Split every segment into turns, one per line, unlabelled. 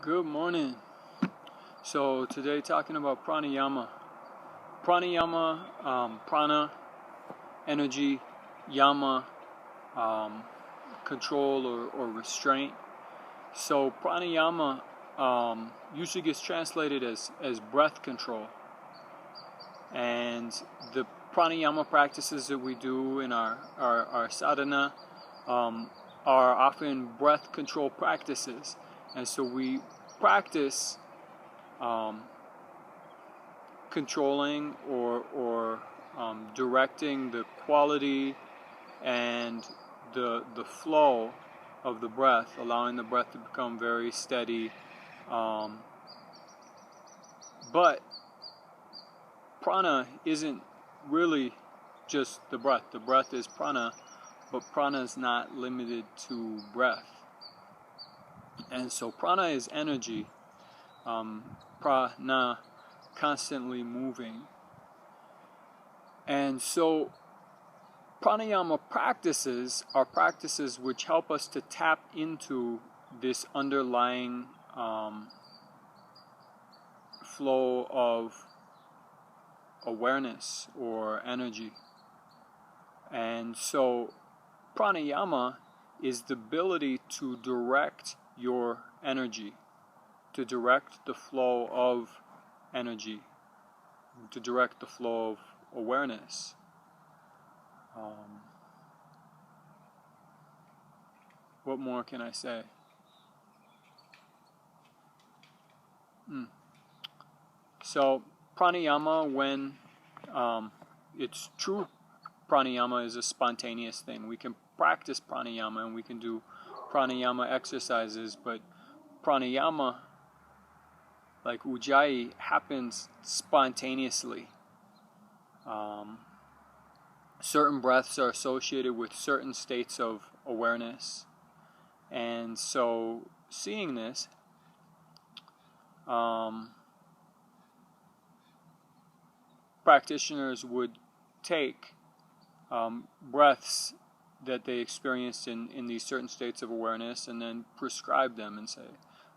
Good morning. So today talking about pranayama. Pranayama, prana, energy, yama, um, control or restraint. So pranayama usually gets translated as breath control. And the pranayama practices that we do in our sadhana are often breath control practices. And so we practice controlling or directing the quality and the flow of the breath, allowing the breath to become very steady. But prana isn't really just the breath. The breath is prana, but prana is not limited to breath. And so prana is energy. Prana, constantly moving. And so pranayama practices are practices which help us to tap into this underlying flow of awareness or energy. And so pranayama is the ability to direct your energy, to direct the flow of energy, to direct the flow of awareness. What more can I say? So pranayama, when it's true, pranayama is a spontaneous thing. We can practice pranayama and we can do pranayama exercises, but pranayama, like ujjayi, happens spontaneously. Certain breaths are associated with certain states of awareness. And so seeing this, practitioners would take breaths that they experienced in these certain states of awareness and then prescribe them and say,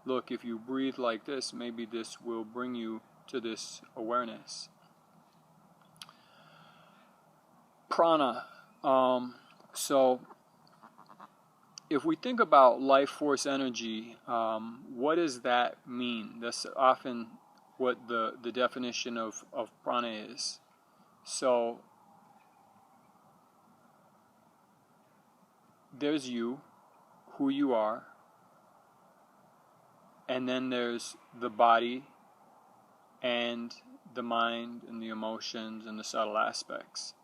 look, if you breathe like this, maybe this will bring you to this awareness. Prana. So if we think about life force energy, what does that mean? That's often what the definition of prana is. So there's you, who you are, and then there's the body and the mind and the emotions and the subtle aspects.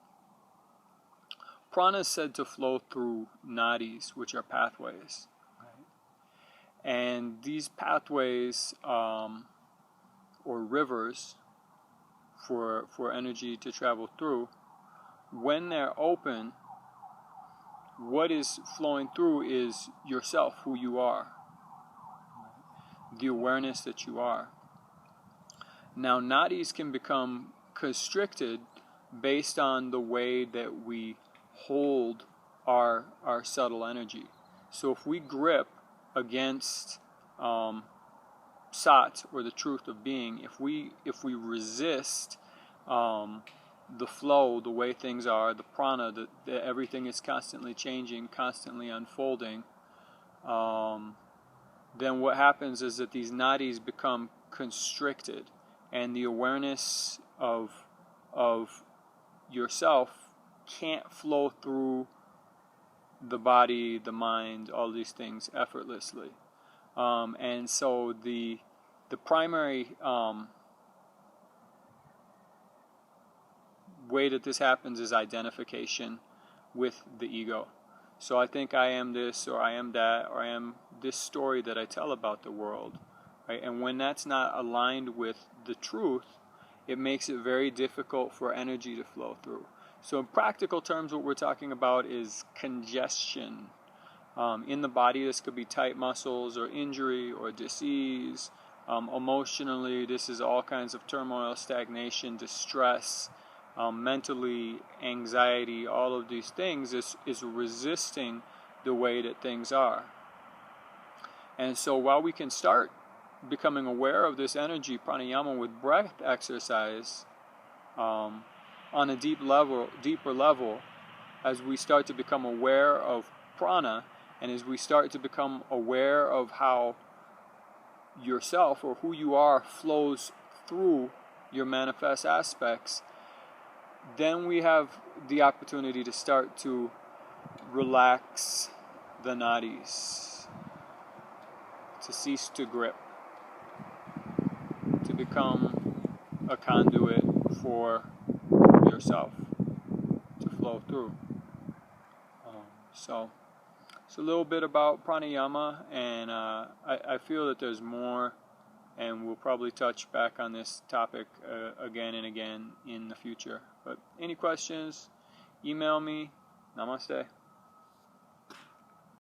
Prana is said to flow through nadis, which are pathways. Right? And these pathways, or rivers for energy to travel through, when they're open, what is flowing through is yourself, who you are, the awareness that you are. Now, nadis can become constricted based on the way that we hold our subtle energy. So if we grip against sat, or the truth of being, if we resist the flow, the way things are, the prana, that everything is constantly changing, constantly unfolding, then what happens is that these nadis become constricted, and the awareness of yourself can't flow through the body, the mind, all these things effortlessly. And so the primary way that this happens is identification with the ego. So I think I am this, or I am that, or I am this story that I tell about the world. Right? And when that's not aligned with the truth, it makes it very difficult for energy to flow through. So in practical terms, what we're talking about is congestion. In the body, this could be tight muscles or injury or disease. Emotionally, this is all kinds of turmoil, stagnation, distress. Mentally, anxiety, all of these things is resisting the way that things are. And so while we can start becoming aware of this energy, pranayama, with breath exercise on a deeper level, as we start to become aware of prana, and as we start to become aware of how yourself or who you are flows through your manifest aspects, then we have the opportunity to start to relax the nadis, to cease to grip, to become a conduit for yourself to flow through. So it's a little bit about pranayama, and I feel that there's more, and we'll probably touch back on this topic again and again in the future. But any questions, email me. Namaste.